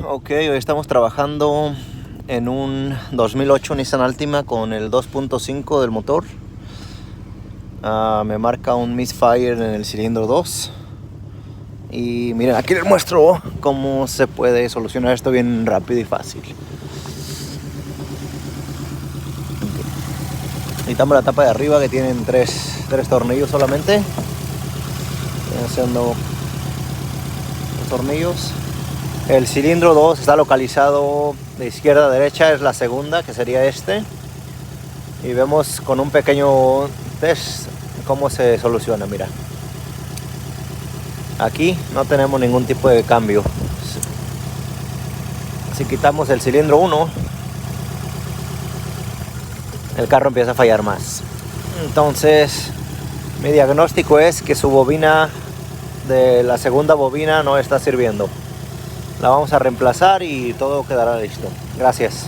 Ok, hoy estamos trabajando en un 2008 Nissan Altima con el 2.5 del motor. Me marca un misfire en el cilindro 2. Y miren, aquí les muestro cómo se puede solucionar esto bien rápido y fácil. Quitamos la tapa de arriba, que tienen tres tornillos solamente. Estoy haciendo los tornillos. El cilindro 2 está localizado de izquierda a derecha, es la segunda, que sería este. Y vemos con un pequeño test cómo se soluciona. Mira, aquí no tenemos ningún tipo de cambio. Si quitamos el cilindro 1, el carro empieza a fallar más. Entonces mi diagnóstico es que su bobina de la segunda bobina no está sirviendo. La vamos a reemplazar y todo quedará listo. Gracias.